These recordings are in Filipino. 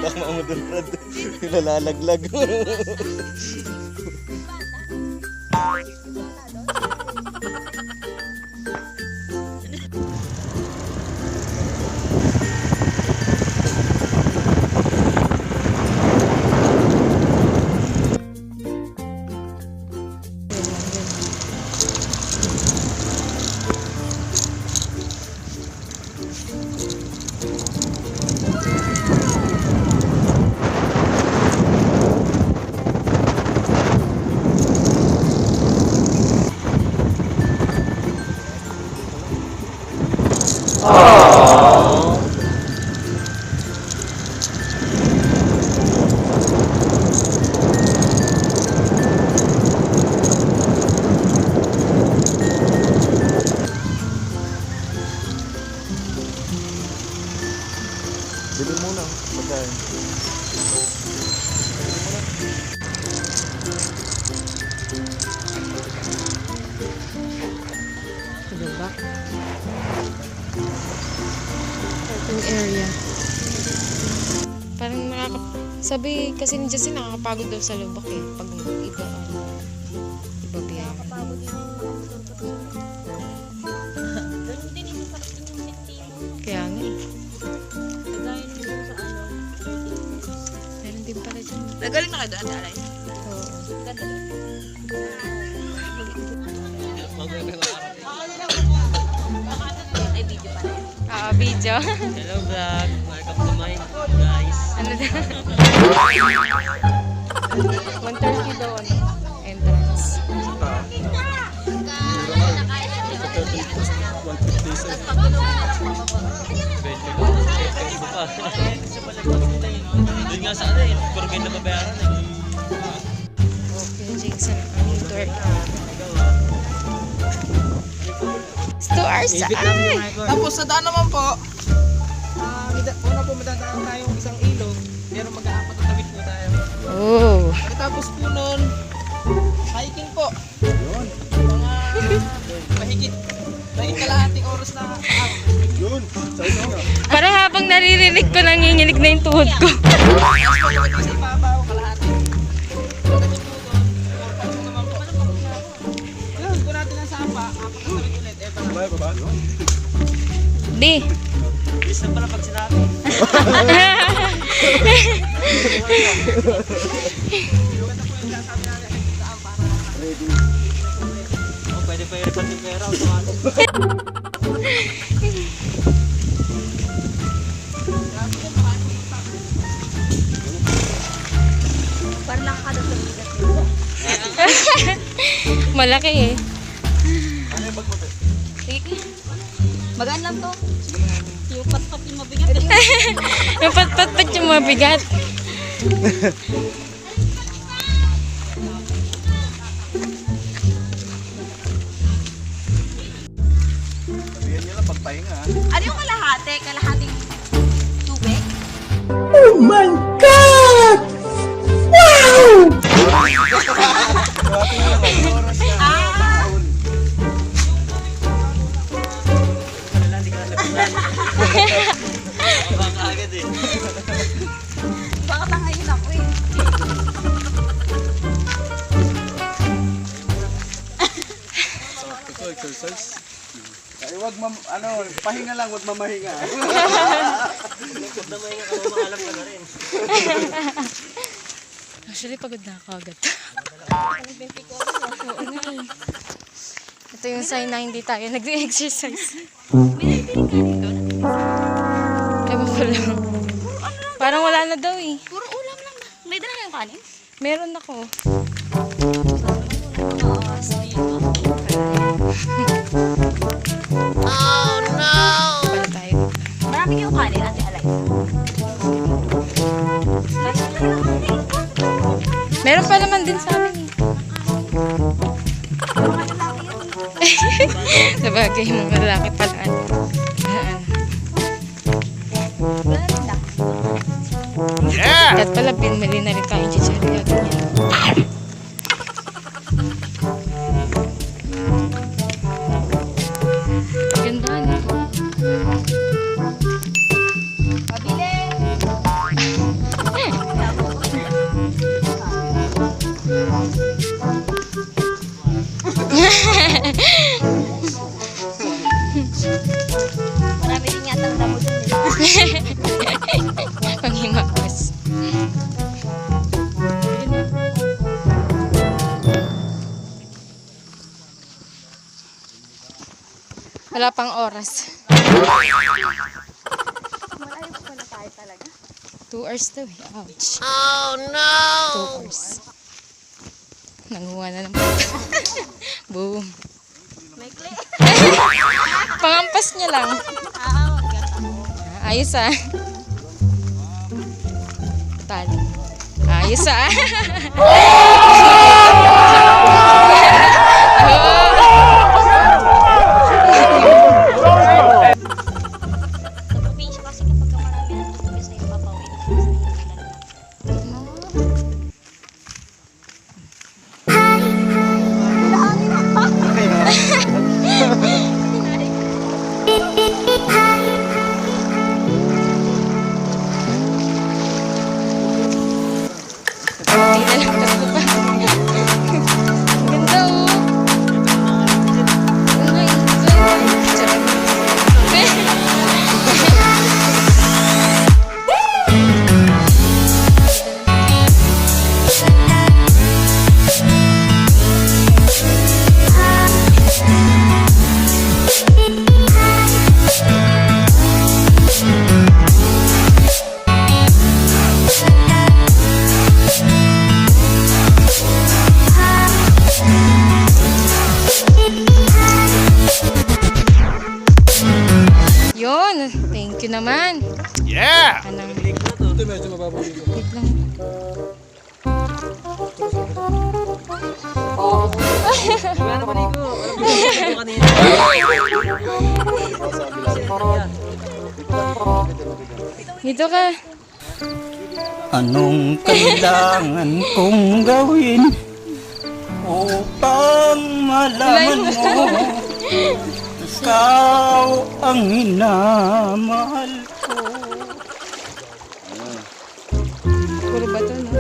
Tama mo dun, Brad. Nalalaglag. Sabi kasi ni Justin nakakapagod daw sa lubak eh. Pag iba biyahe. Nakakapagod yung motor ko. Ganun din yung parang yung sentimo. Kaya nga eh. Kagaya nyo sa ano, 30 minutes. Meron din pala dyan. Nagaling na kayo doon, Alay? Oo. Ganda doon. Ay, video pala yun. Video. Hello vlog, welcome to my guys. Ano daw? 130 daw ano? Entrance. Doon nga sa ano eh, puro kayo nababayaran eh. Okay, Jinx ang aming tour. It's 2 hours sa ay! Tapos sa daan naman po, una po madadaan tayong isang ilog, pero mag-aapat na tawid po tayo. Oh! Tapos po nun, hiking po. Yun. Mga mahigit kalahating oras na paaw. Yun. Parang habang naririnig ko, nanginginig na yung tuhod ko. Tapos po naman sa ibabaw, kalahati. Pagdating po doon, 4 hours naman po. Kailangan po natin ang sapa, apat na tawid ulit. Baba? Di! Bis na pala pag sinabi. Oh, pwede pa i-refund yung pera automatic. Parang nakakadot ng bigat dito. Malaki eh. Magaan lang to. Yung pat-pat yung mabigat. Yung pat-pat-pat yung mabigat. Sabihan nyo lang pagpahinga. Ano yung kalahati? Kalahating tubig? Baka agad eh. Baka tangayin ako eh. Ito, exercise. Ay, wag pahinga lang, wag mamahinga. Huwag na mahinga ka, makalam ka na rin. Actually, pagod na ako agad. Anong benefit ko ako? Oo nga eh. Ito yung sign na hindi tayo nag-exercise. May nagpiling ka dito? Ewan ko lang. Parang wala na daw eh. Puro ulam lang na. May dala kayong kanin? Meron ako. Pala tayo. Marami kayong kanin, Ate Alay. Meron pa naman din sa amin eh. Sabagay, mga lalaki pala. Wala rin lang. At pala, binili na rin kain chichirya. Ganda na. Pabili! Marami din yata ang damo dun eh. Panghimakas. Wala pang oras. Malayo pa pala tayo talaga. 2 hours daw eh. Ouch. Oh no! 2 hours. Nanguha na naman. Boom. May clay. Pangampas niya lang. Maganda ako. Ayos ah. Tali. Ayos ah. Sa probinsya kasi kapag marami ng tubig sa iyo, papawin ka sa ilan lang. Wala na maligo. Wala kanina. Dito ka. Anong kailangan kong gawin upang malaman mo ikaw ang minamahal ko? Puro bato, no?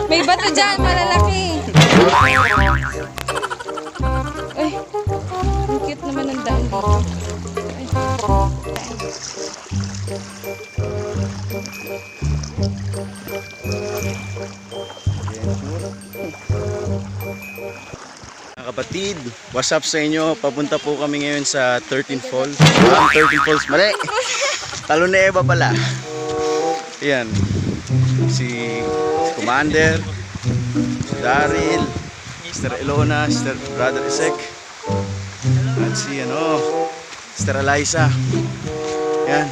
May bato dyan, malalaki. Ay, ang cute naman ng daan dito. Ay. Mga kapatid, what's up sa inyo? Papunta po kami ngayon sa 13 Falls. 13 Falls, mali! Talon na Eva pala. Ayan. Si Commander, si Daryl, Sister Elona, Sister Brother Isek, at si Sister Eliza. Ayan.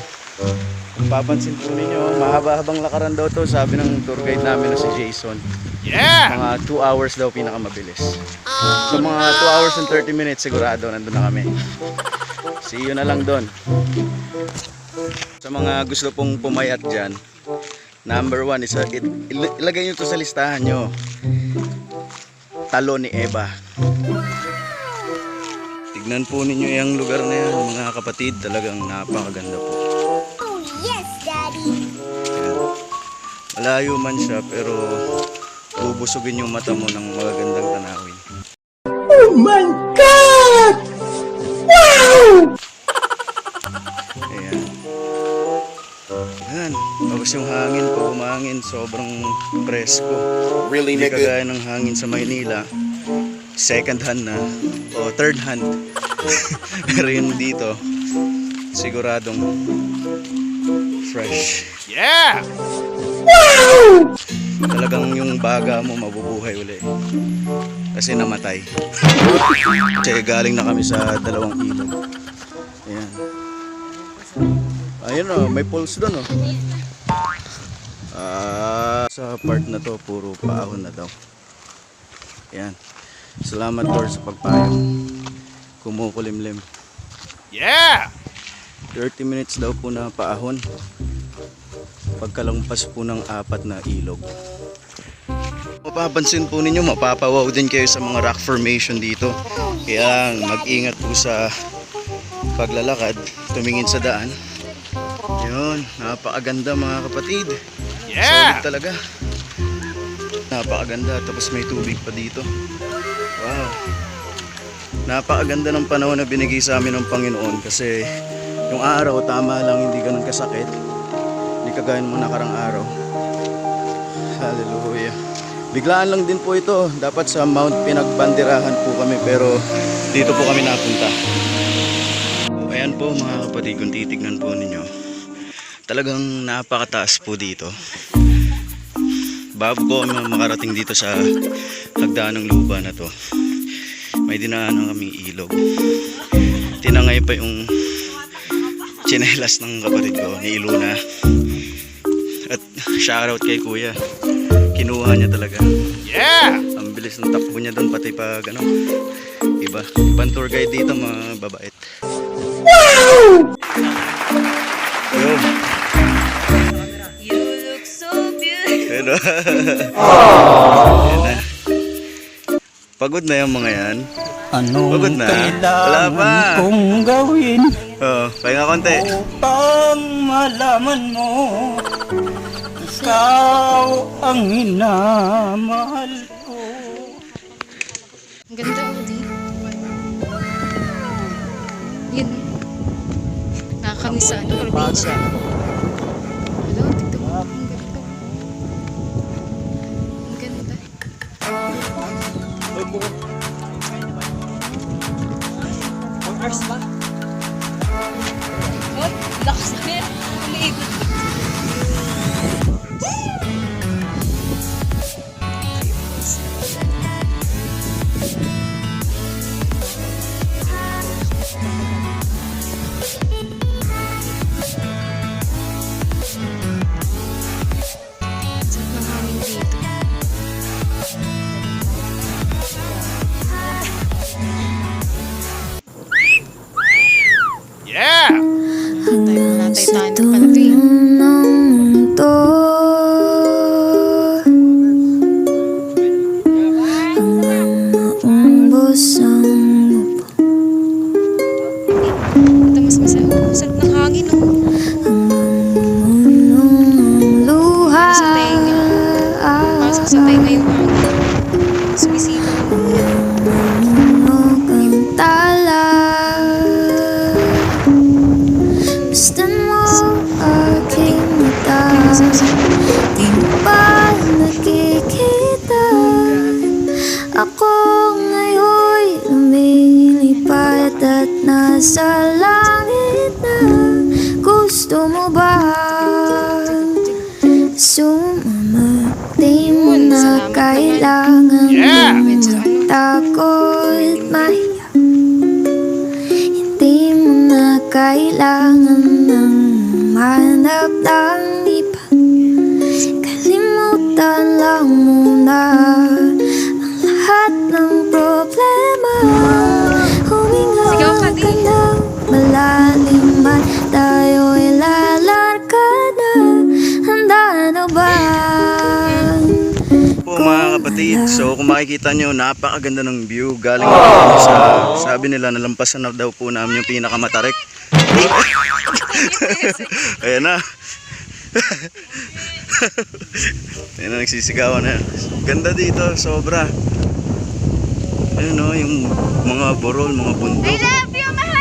Kung papansin po ninyo, mahaba-habang lakaran daw to, sabi ng tour guide namin na si Jason. Mga 2 hours daw pinakamabilis. So mga 2 hours and 30 minutes sigurado nandun na kami. See you na lang doon. Sa mga gusto pong pumayat dyan, number 1 is ilagay nyo to sa listahan nyo. Talon ni Eva. Tignan po ninyo yung lugar na yan, mga kapatid, talagang napakaganda po. Oh, yes, Daddy! Ayan. Malayo man siya pero bubusugin yung mata mo ng magagandang tanawin. Oh my God! Wow! Ayan. Ayan. Tapos yung hangin po, umangin, sobrang presko. Really, hindi kagaya ng hangin sa Maynila. Second hand na o third hand. Pero yun dito, siguradong fresh. Yeah! Talagang yung baga mo mabubuhay uli. Kasi namatay. Kasi galing na kami sa 2 ilog. Ayan. Ayun o, may pulse doon o. Sa part na to, puro paahon na daw. Ayan. Salamat Lord sa pagpayo. Kumukulimlim. Yeah! 30 minutes daw po na paahon. Pagkalampas po ng 4 na ilog. Mapapansin po ninyo, mapapawaw din kayo sa mga rock formation dito. Kaya mag-ingat po sa paglalakad, tumingin sa daan. Yun, napakaganda mga kapatid. Yeah! Solid talaga. Napakaganda, tapos may tubig pa dito. Wow. Napakaganda ng panahon na binigay sa amin ng Panginoon kasi yung araw tama lang, hindi ganun kasakit. Hindi kagaya mo nakarang araw. Hallelujah. Biglaan lang din po ito. Dapat sa Mount Pinagbanderahan po kami pero dito po kami napunta. Ayan po mga kapatid, kung titignan po ninyo, talagang napakataas po dito. Bago po kami makarating dito sa hagdan ng lupa na to, may dinaanan kaming ilog. Tinangay pa yung tsinelas ng kapatid ko, ni Iluna. At shoutout kay kuya, kinuha niya talaga. Yeah! Ang bilis ng takbo niya doon, pati pag ibang tour guide dito, mababait. Wow! Yo. You look so beautiful! Pero yan na. Pagod na yung mga yan. Anong Pagod na? Wala pa. kailangan kong gawin Pahinga konti. upang malaman mo ikaw ang minamahal ko? Ang ganda, Odi. Yun. Nakakamiss sa probinsya. Hello, tignan mo. Ang ganda. Ang ganda. Hours ba? Oh, lakas na yan. Liit. Gusto mo ba sumama? Di mo na kailangan ng takot mahiya. Hindi mo na kailangan ng manap ng iba. Kalimutan lang muna ang lahat ng problema. Huminga Sigaw ka, ka na malalim at tayo'y lalarkad na. Handa na ba? Po mga kapatid, so kung makikita nyo, napakaganda ng view. Galing na kami sa, sabi nila, nalampasan na daw po namin yung pinakamatarik. Ayan na. Ayan na, nagsisigawan na. Ganda dito, sobra. Ayun o, yung mga burol, mga bundok. I love you, mahal!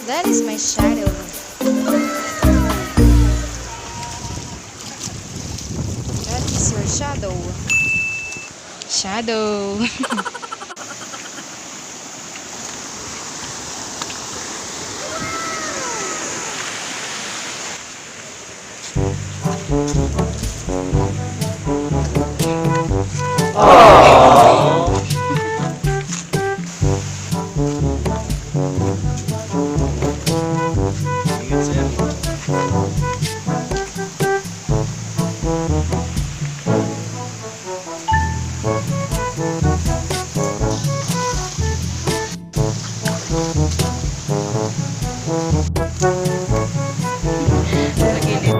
That is my shadow. That is your shadow. Shadow. Ingat sa'yo. Sa gilid.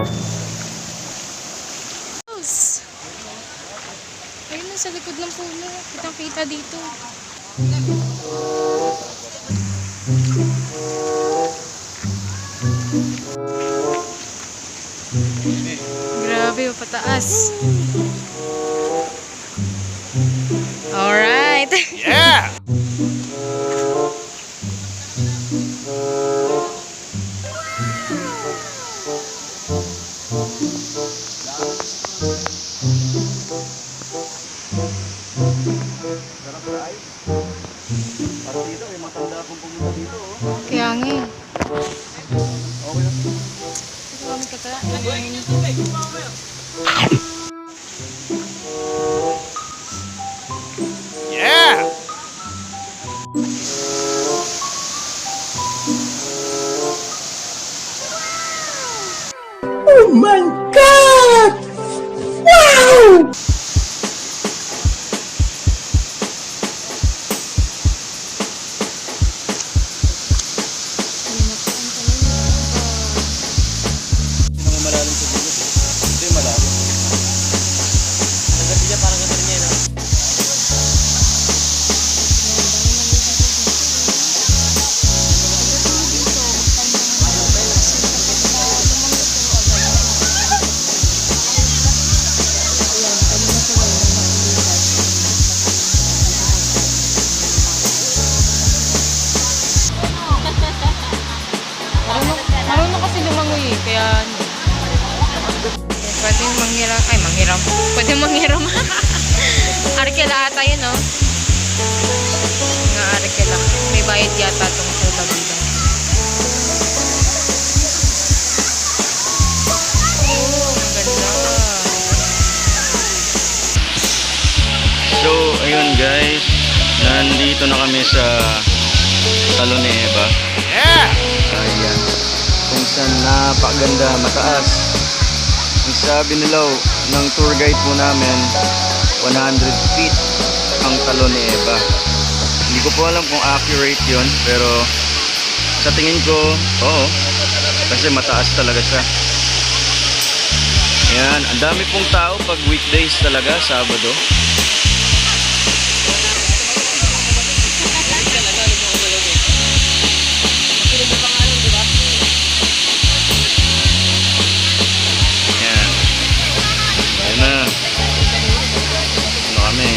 Ayun na, sa likod ng puno. Kitang-kita dito. Grabe, pataas. Alright. Yeah! Parang dito, may matanda akong pumunta dito. Oh. Kaya nga eh. Okay lang. Ito kami kata. Yeah! Oh my God! Wow! Hindi naman malalim sa gilid. Ito yung malalim. Kasi niya parang ganun niya, no? Marunong kasi lumangoy eh, kaya ano. Pwede manghiram, ay manghiram. Pwede manghiram. Arkela ata yun, no? Nga arkela. May bayad yata itong sa Dabilan. Nandito na kami sa Taloneva. Yeah! Ayan. Kung saan napakaganda, mataas. Ang sabi nila ng tour guide po namin, 100 feet ang Taloneva. Hindi ko po alam kung accurate yun, pero sa tingin ko, oo. Kasi mataas talaga siya. Ayan, ang dami pong tao pag weekdays talaga, Sabado. Ayan. Ayan na. Ano kami?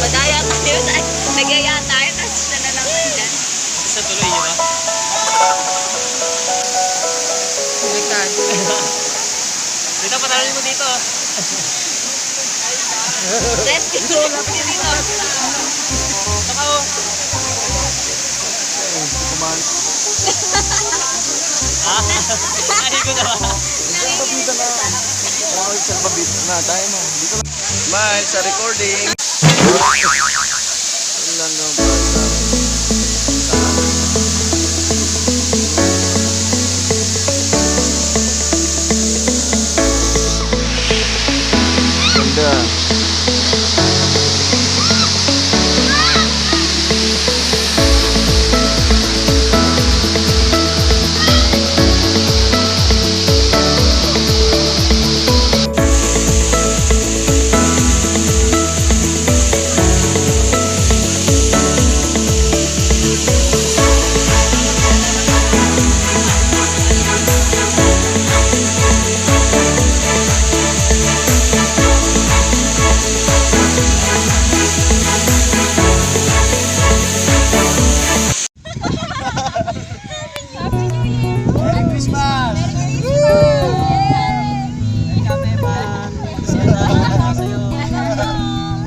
Madaya tayo, nagaya tayo, tapos siya na lang dyan. Sa tuloy, di ba? Baliktad. Dito, patalin mo dito. Rescue dito. Saka oh. Ah, narigo na ba? Smile sa recording. Ilan lang ba ganda.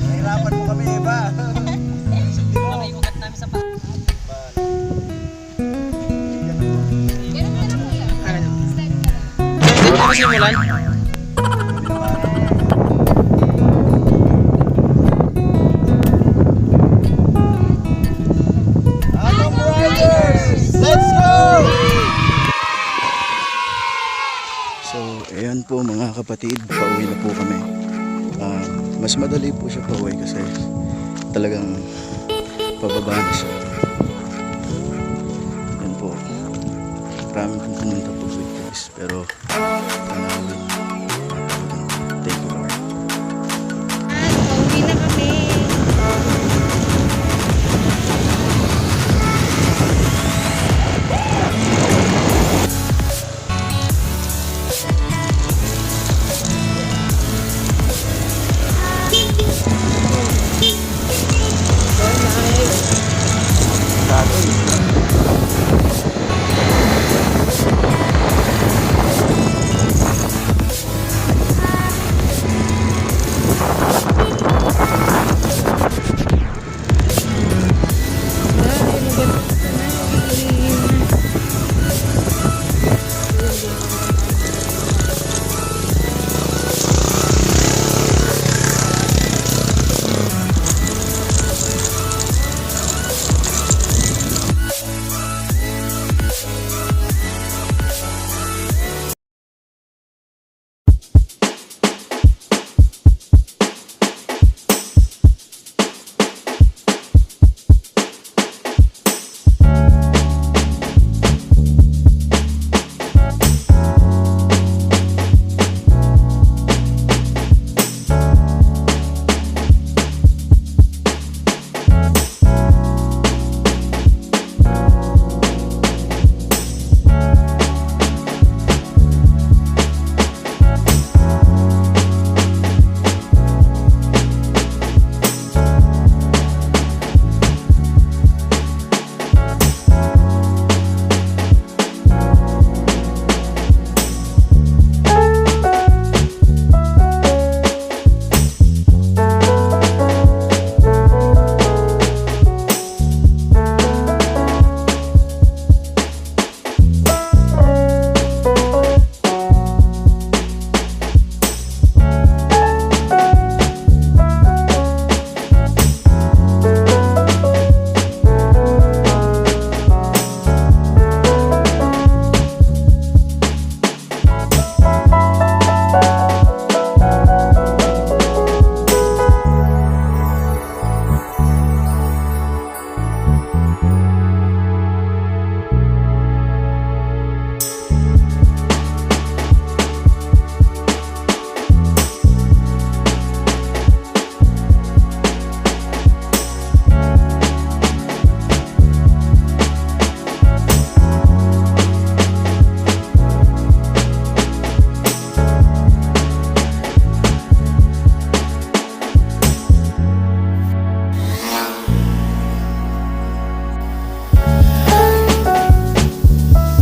Nahirapan mo kami, iba. Ugat namin sa pa. Dito ba simulan? Let's go! So, ayan po mga kapatid, pauwi na po kami. Mas madali po siya pauwi kasi talagang pababa na siya. Ayan po. Marami pong pumunta po weekdays. Pero